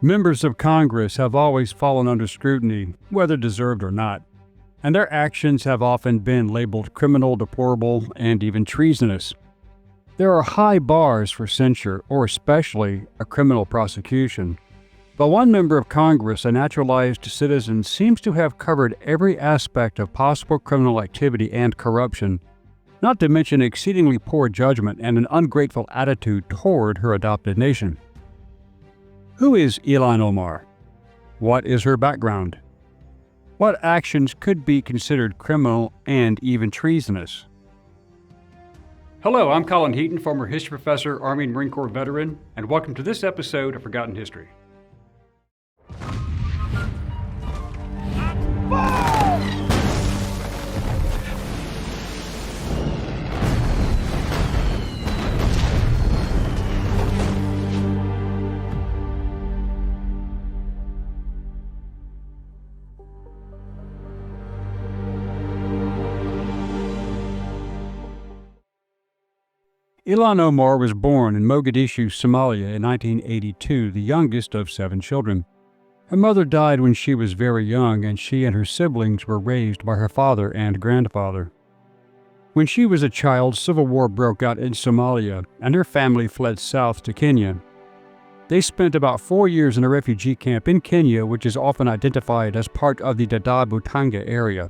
Members of Congress have always fallen under scrutiny, whether deserved or not, and their actions have often been labeled criminal, deplorable, and even treasonous. There are high bars for censure, or especially a criminal prosecution. But one member of Congress, a naturalized citizen, seems to have covered every aspect of possible criminal activity and corruption, not to mention exceedingly poor judgment and an ungrateful attitude toward her adopted nation. Who is Ilhan Omar? What is her background? What actions could be considered criminal and even treasonous? Hello, I'm Colin Heaton, former history professor, Army and Marine Corps veteran, and welcome to this episode of Forgotten History. Ilhan Omar was born in Mogadishu, Somalia in 1982, the youngest of 7 children. Her mother died when she was very young, and she and her siblings were raised by her father and grandfather. When she was a child, civil war broke out in Somalia, and her family fled south to Kenya. They spent about 4 years in a refugee camp in Kenya, which is often identified as part of the Dadaab-Butanga area.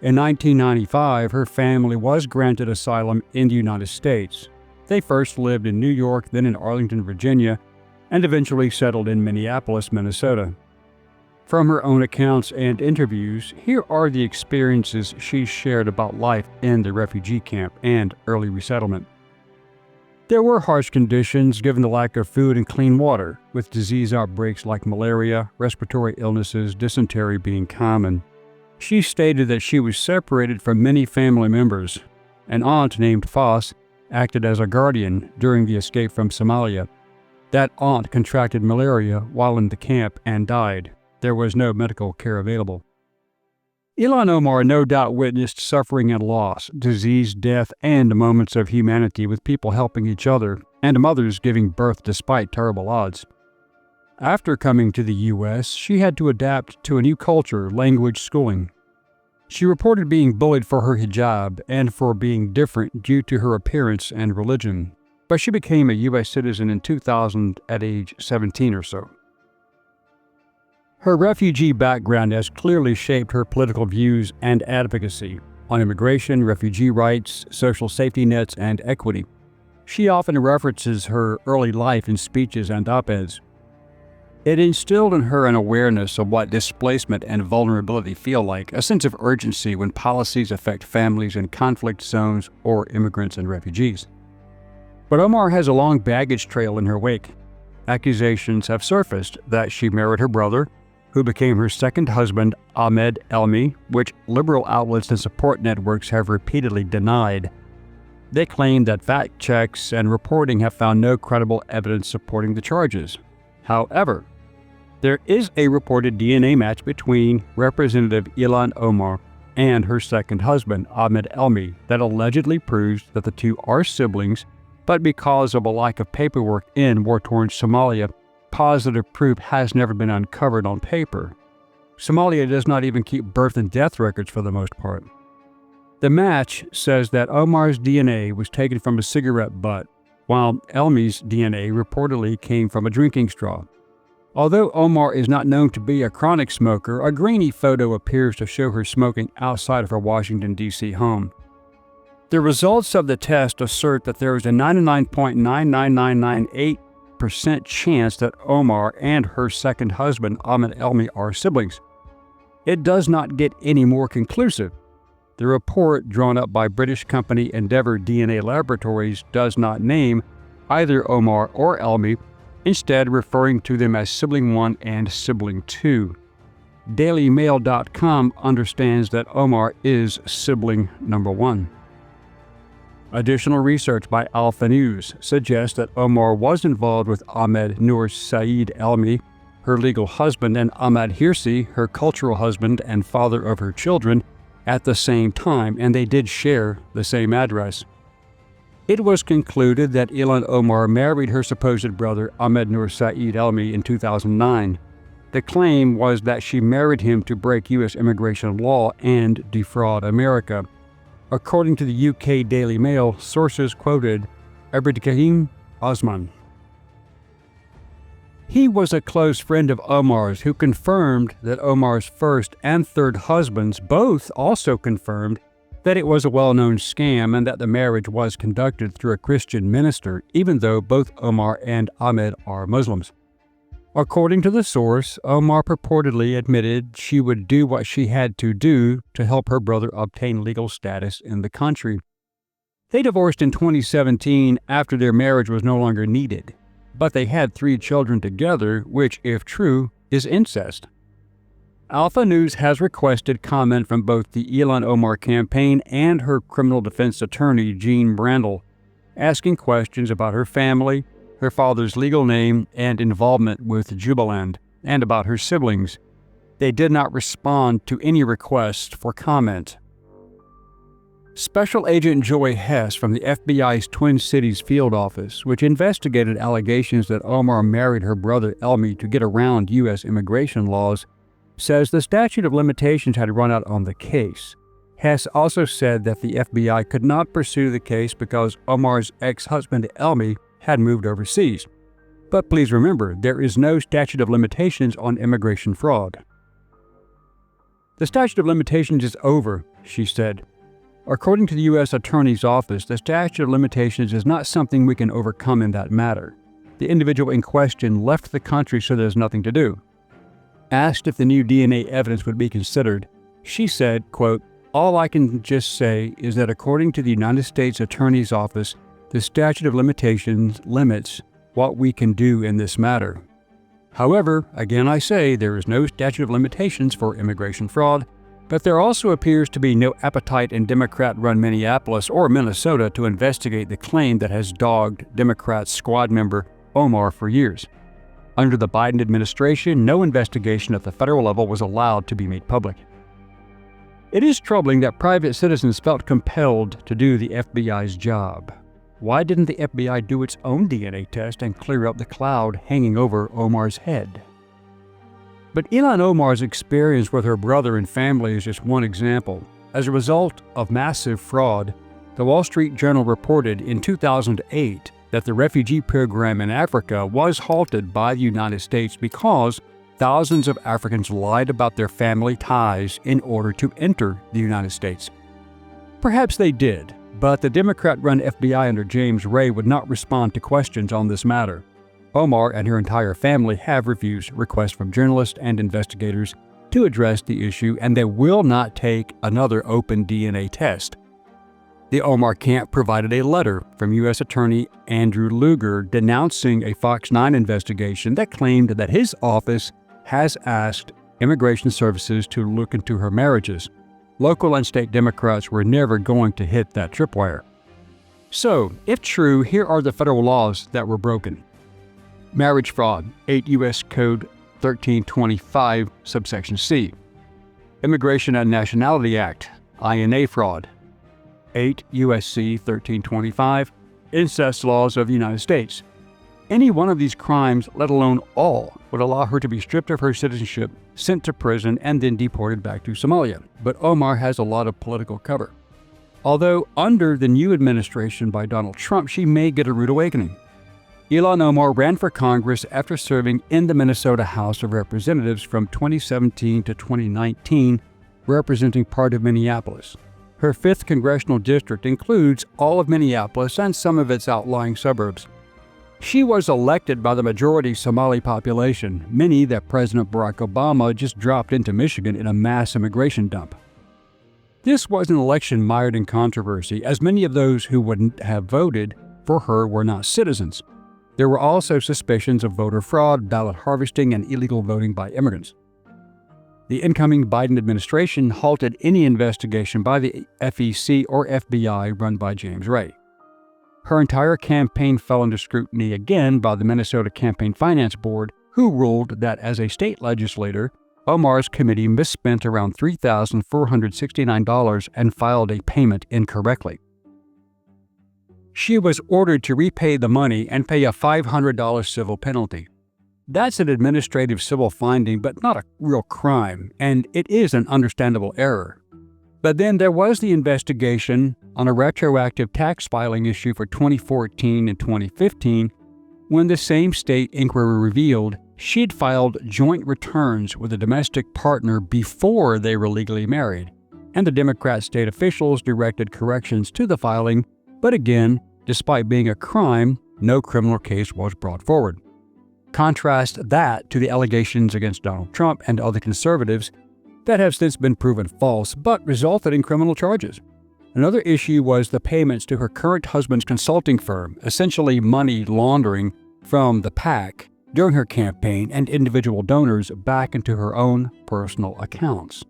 In 1995, her family was granted asylum in the United States. They first lived in New York, then in Arlington, Virginia, and eventually settled in Minneapolis, Minnesota. From her own accounts and interviews, here are the experiences she shared about life in the refugee camp and early resettlement. There were harsh conditions given the lack of food and clean water, with disease outbreaks like malaria, respiratory illnesses, dysentery being common. She stated that she was separated from many family members. An aunt named Foss acted as a guardian during the escape from Somalia. That aunt contracted malaria while in the camp and died. There was no medical care available. Ilhan Omar no doubt witnessed suffering and loss, disease, death, and moments of humanity with people helping each other and mothers giving birth despite terrible odds. After coming to the U.S., she had to adapt to a new culture, language, schooling. She reported being bullied for her hijab and for being different due to her appearance and religion, but she became a U.S. citizen in 2000 at age 17 or so. Her refugee background has clearly shaped her political views and advocacy on immigration, refugee rights, social safety nets, and equity. She often references her early life in speeches and op-eds. It instilled in her an awareness of what displacement and vulnerability feel like, a sense of urgency when policies affect families in conflict zones or immigrants and refugees. But Omar has a long baggage trail in her wake. Accusations have surfaced that she married her brother, who became her second husband, Ahmed Elmi, which liberal outlets and support networks have repeatedly denied. They claim that fact checks and reporting have found no credible evidence supporting the charges. However, there is a reported DNA match between Representative Ilhan Omar and her second husband, Ahmed Elmi, that allegedly proves that the two are siblings, but because of a lack of paperwork in war-torn Somalia, positive proof has never been uncovered on paper. Somalia does not even keep birth and death records for the most part. The match says that Omar's DNA was taken from a cigarette butt, while Elmi's DNA reportedly came from a drinking straw. Although Omar is not known to be a chronic smoker, a grainy photo appears to show her smoking outside of her Washington, D.C. home. The results of the test assert that there is a 99.99998% chance that Omar and her second husband, Ahmed Elmi, are siblings. It does not get any more conclusive. The report drawn up by British company Endeavour DNA Laboratories does not name either Omar or Elmi, instead referring to them as Sibling 1 and Sibling 2. DailyMail.com understands that Omar is Sibling number 1. Additional research by Alpha News suggests that Omar was involved with Ahmed Nur Saeed Elmi, her legal husband, and Ahmad Hirsi, her cultural husband and father of her children, at the same time, and they did share the same address. It was concluded that Ilhan Omar married her supposed brother Ahmed Nur Saeed Elmi in 2009. The claim was that she married him to break U.S. immigration law and defraud America. According to the UK Daily Mail, sources quoted Abdulkarim Osman. He was a close friend of Omar's who confirmed that Omar's first and third husbands both also confirmed that it was a well-known scam and that the marriage was conducted through a Christian minister, even though both Omar and Ahmed are Muslims. According to the source, Omar purportedly admitted she would do what she had to do to help her brother obtain legal status in the country. They divorced in 2017 after their marriage was no longer needed, but they had 3 children together, which, if true, is incest. Alpha News has requested comment from both the Ilhan Omar campaign and her criminal defense attorney, Jean Brandel, asking questions about her family, her father's legal name, and involvement with Jubaland, and about her siblings. They did not respond to any requests for comment. Special Agent Joy Hess from the FBI's Twin Cities field office, which investigated allegations that Omar married her brother Elmi to get around U.S. immigration laws, says the statute of limitations had run out on the case. Hess also said that the FBI could not pursue the case because Omar's ex-husband Elmi had moved overseas. But please remember, there is no statute of limitations on immigration fraud. The statute of limitations is over, she said. According to the U.S. Attorney's Office, the statute of limitations is not something we can overcome in that matter. The individual in question left the country, so there's nothing to do. Asked if the new DNA evidence would be considered, she said, quote, "All I can just say is that according to the United States Attorney's Office, the statute of limitations limits what we can do in this matter. However, again I say, there is no statute of limitations for immigration fraud, but there also appears to be no appetite in Democrat-run Minneapolis or Minnesota to investigate the claim that has dogged Democrat squad member Omar for years. Under the Biden administration, no investigation at the federal level was allowed to be made public." It is troubling that private citizens felt compelled to do the FBI's job. Why didn't the FBI do its own DNA test and clear up the cloud hanging over Omar's head? But Ilhan Omar's experience with her brother and family is just one example. As a result of massive fraud, the Wall Street Journal reported in 2008 that the refugee program in Africa was halted by the United States because thousands of Africans lied about their family ties in order to enter the United States. Perhaps they did, but the Democrat-run FBI under James Ray would not respond to questions on this matter. Omar and her entire family have refused requests from journalists and investigators to address the issue, and they will not take another open DNA test. The Omar camp provided a letter from U.S. Attorney Andrew Luger denouncing a Fox 9 investigation that claimed that his office has asked immigration services to look into her marriages. Local and state Democrats were never going to hit that tripwire. So, if true, here are the federal laws that were broken. Marriage fraud, 8 U.S. Code 1325, subsection C. Immigration and Nationality Act, INA fraud, 8 U.S.C. 1325, incest laws of the United States. Any one of these crimes, let alone all, would allow her to be stripped of her citizenship, sent to prison, and then deported back to Somalia. But Omar has a lot of political cover. Although under the new administration by Donald Trump, she may get a rude awakening. Ilhan Omar ran for Congress after serving in the Minnesota House of Representatives from 2017 to 2019, representing part of Minneapolis. Her 5th congressional district includes all of Minneapolis and some of its outlying suburbs. She was elected by the majority Somali population, many that President Barack Obama just dropped into Michigan in a mass immigration dump. This was an election mired in controversy, as many of those who wouldn't have voted for her were not citizens. There were also suspicions of voter fraud, ballot harvesting, and illegal voting by immigrants. The incoming Biden administration halted any investigation by the FEC or FBI run by James Ray. Her entire campaign fell under scrutiny again by the Minnesota Campaign Finance Board, who ruled that as a state legislator, Omar's committee misspent around $3,469 and filed a payment incorrectly. She was ordered to repay the money and pay a $500 civil penalty. That's an administrative civil finding, but not a real crime, and it is an understandable error. But then there was the investigation on a retroactive tax filing issue for 2014 and 2015, when the same state inquiry revealed she'd filed joint returns with a domestic partner before they were legally married, and the Democrat state officials directed corrections to the filing, but again, despite being a crime, no criminal case was brought forward. Contrast that to the allegations against Donald Trump and other conservatives that have since been proven false, but resulted in criminal charges. Another issue was the payments to her current husband's consulting firm, essentially money laundering from the PAC during her campaign and individual donors back into her own personal accounts.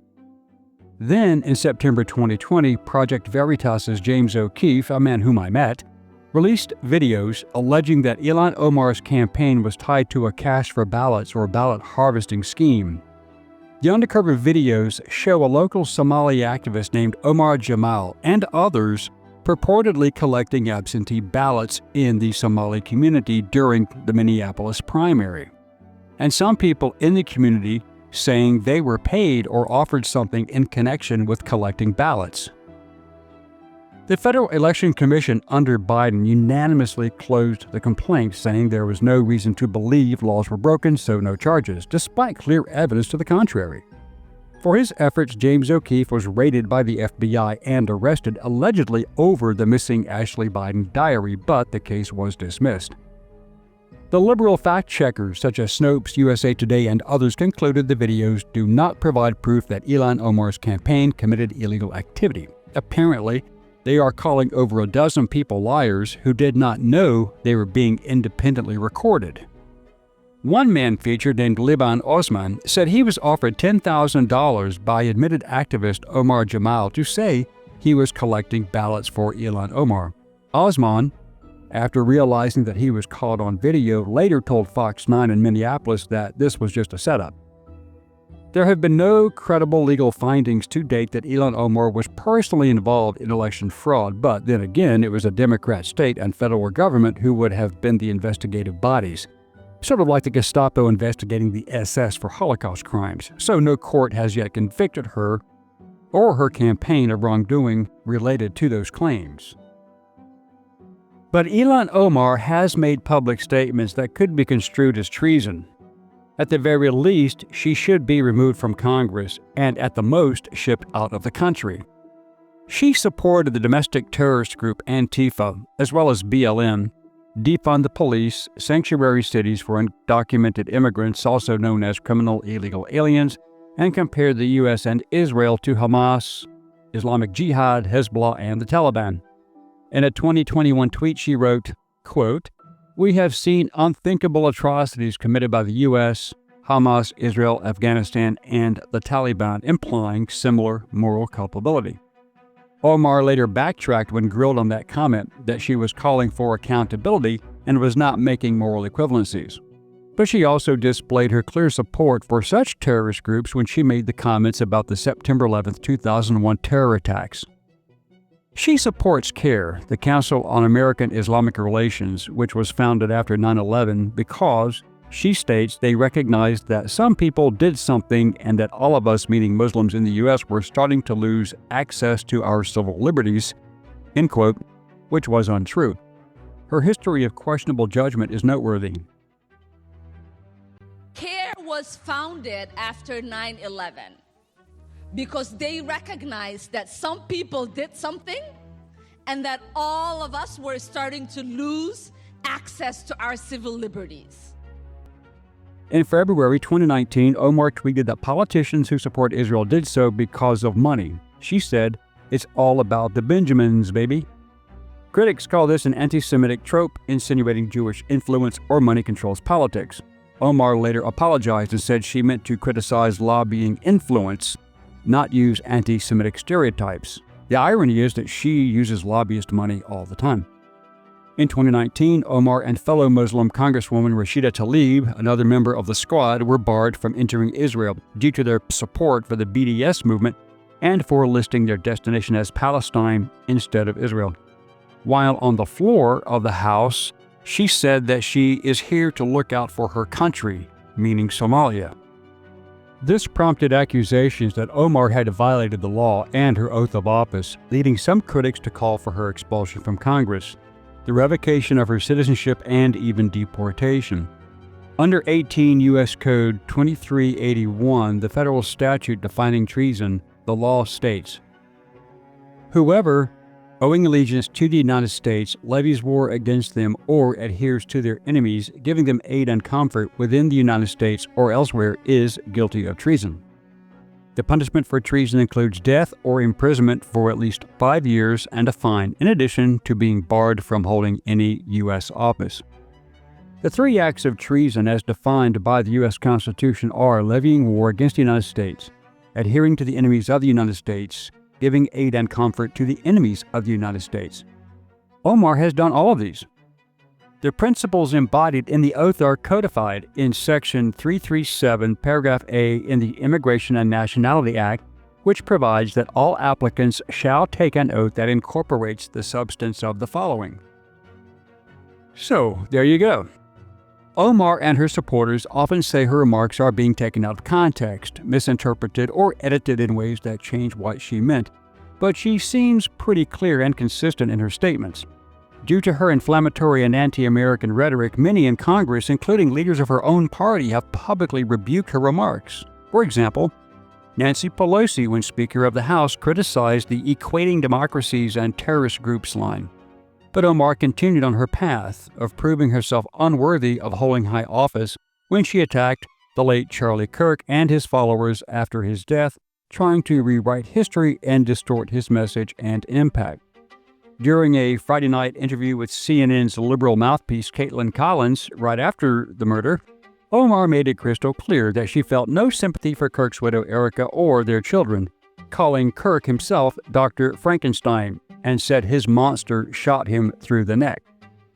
Then, in September 2020, Project Veritas's James O'Keefe, a man whom I met, released videos alleging that Ilhan Omar's campaign was tied to a cash for ballots or ballot harvesting scheme. The undercover videos show a local Somali activist named Omar Jamal and others purportedly collecting absentee ballots in the Somali community during the Minneapolis primary, and some people in the community saying they were paid or offered something in connection with collecting ballots. The Federal Election Commission under Biden unanimously closed the complaint, saying there was no reason to believe laws were broken, so no charges, despite clear evidence to the contrary. For his efforts, James O'Keefe was raided by the FBI and arrested, allegedly over the missing Ashley Biden diary, but the case was dismissed. The liberal fact-checkers such as Snopes, USA Today, and others concluded the videos do not provide proof that Ilhan Omar's campaign committed illegal activity. Apparently, they are calling over a dozen people liars who did not know they were being independently recorded. One man featured named Liban Osman said he was offered $10,000 by admitted activist Omar Jamal to say he was collecting ballots for Ilhan Omar. Osman, after realizing that he was caught on video, later told Fox 9 in Minneapolis that this was just a setup. There have been no credible legal findings to date that Ilhan Omar was personally involved in election fraud, but then again, it was a Democrat state and federal government who would have been the investigative bodies, sort of like the Gestapo investigating the SS for Holocaust crimes, so no court has yet convicted her or her campaign of wrongdoing related to those claims. But Ilhan Omar has made public statements that could be construed as treason. At the very least, she should be removed from Congress and at the most shipped out of the country. She supported the domestic terrorist group Antifa, as well as BLM, defund the police, sanctuary cities for undocumented immigrants, also known as criminal illegal aliens, and compared the U.S. and Israel to Hamas, Islamic Jihad, Hezbollah, and the Taliban. In a 2021 tweet, she wrote, quote, "We have seen unthinkable atrocities committed by the U.S., Hamas, Israel, Afghanistan, and the Taliban, implying similar moral culpability." Omar later backtracked when grilled on that comment that she was calling for accountability and was not making moral equivalencies. But she also displayed her clear support for such terrorist groups when she made the comments about the September 11, 2001 terror attacks. She supports CARE, the Council on American Islamic Relations, which was founded after 9/11 because, she states, they recognized that some people did something and that all of us, meaning Muslims in the U.S., were starting to lose access to our civil liberties, end quote, which was untrue. Her history of questionable judgment is noteworthy. CARE was founded after 9/11 because they recognized that some people did something and that all of us were starting to lose access to our civil liberties. In February 2019, Omar tweeted that politicians who support Israel did so because of money. She said, "It's all about the Benjamins, baby." Critics call this an anti-Semitic trope, insinuating Jewish influence or money controls politics. Omar later apologized and said she meant to criticize lobbying influence, not use anti-Semitic stereotypes. The irony is that she uses lobbyist money all the time. In 2019, Omar and fellow Muslim Congresswoman Rashida Tlaib, another member of the squad, were barred from entering Israel due to their support for the BDS movement and for listing their destination as Palestine instead of Israel. while on the floor of the House, she said that she is here to look out for her country, meaning Somalia. This prompted accusations that Omar had violated the law and her oath of office, leading some critics to call for her expulsion from Congress, the revocation of her citizenship, and even deportation. Under 18 U.S. Code 2381, the federal statute defining treason, the law states, "Whoever, owing allegiance to the United States, levies war against them or adheres to their enemies, giving them aid and comfort within the United States or elsewhere, is guilty of treason." The punishment for treason includes death or imprisonment for at least 5 years and a fine, in addition to being barred from holding any U.S. office. The 3 acts of treason as defined by the U.S. Constitution are levying war against the United States, adhering to the enemies of the United States, giving aid and comfort to the enemies of the United States. Omar has done all of these. The principles embodied in the oath are codified in Section 337, Paragraph A in the Immigration and Nationality Act, which provides that all applicants shall take an oath that incorporates the substance of the following. So, there you go. Omar and her supporters often say her remarks are being taken out of context, misinterpreted, or edited in ways that change what she meant, but she seems pretty clear and consistent in her statements. Due to her inflammatory and anti-American rhetoric, many in Congress, including leaders of her own party, have publicly rebuked her remarks. For example, Nancy Pelosi, when Speaker of the House, criticized the equating democracies and terrorist groups line. But Omar continued on her path of proving herself unworthy of holding high office when she attacked the late Charlie Kirk and his followers after his death, trying to rewrite history and distort his message and impact. During a Friday night interview with CNN's liberal mouthpiece Caitlin Collins right after the murder, Omar made it crystal clear that she felt no sympathy for Kirk's widow Erica or their children, calling Kirk himself Dr. Frankenstein, and said his monster shot him through the neck.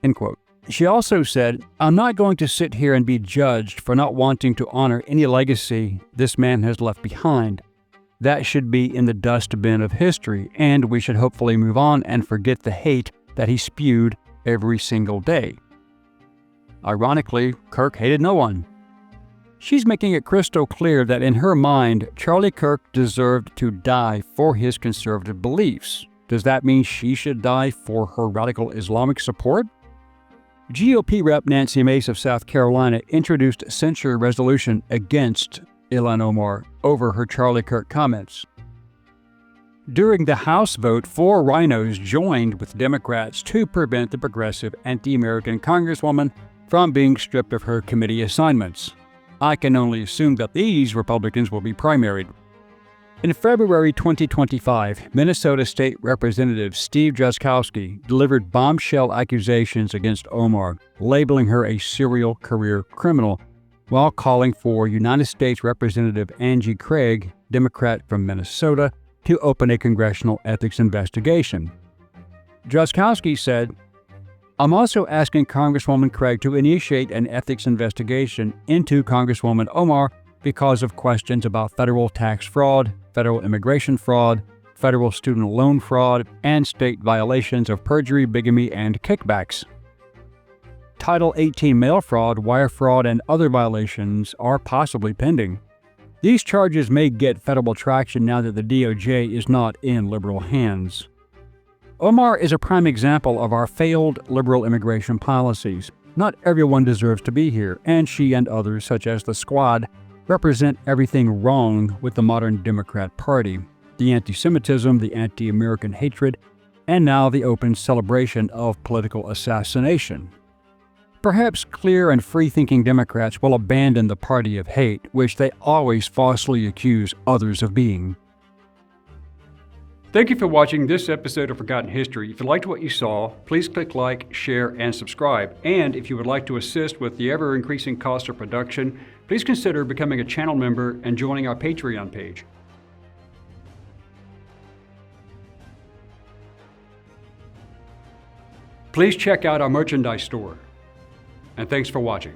End quote. She also said, "I'm not going to sit here and be judged for not wanting to honor any legacy this man has left behind. That should be in the dustbin of history, and we should hopefully move on and forget the hate that he spewed every single day." Ironically, Kirk hated no one. She's making it crystal clear that in her mind, Charlie Kirk deserved to die for his conservative beliefs. Does that mean she should die for her radical Islamic support? GOP Rep Nancy Mace of South Carolina introduced a censure resolution against Ilhan Omar over her Charlie Kirk comments. During the House vote, 4 rhinos joined with Democrats to prevent the progressive anti-American Congresswoman from being stripped of her committee assignments. I can only assume that these Republicans will be primaried. In February 2025, Minnesota State Representative Steve Drazkowski delivered bombshell accusations against Omar, labeling her a serial career criminal, while calling for United States Representative Angie Craig, Democrat from Minnesota, to open a congressional ethics investigation. Drazkowski said, "I'm also asking Congresswoman Craig to initiate an ethics investigation into Congresswoman Omar because of questions about federal tax fraud, federal immigration fraud, federal student loan fraud, and state violations of perjury, bigamy, and kickbacks. Title 18 mail fraud, wire fraud, and other violations are possibly pending. These charges may get federal traction now that the DOJ is not in liberal hands." Omar is a prime example of our failed liberal immigration policies. Not everyone deserves to be here, and she and others, such as the Squad, represent everything wrong with the modern Democrat Party: the anti-Semitism, the anti-American hatred, and now the open celebration of political assassination. Perhaps clear and free-thinking Democrats will abandon the party of hate, which they always falsely accuse others of being. Thank you for watching this episode of Forgotten History. If you liked what you saw, please click like, share, and subscribe. And if you would like to assist with the ever-increasing cost of production, please consider becoming a channel member and joining our Patreon page. Please check out our merchandise store. And thanks for watching.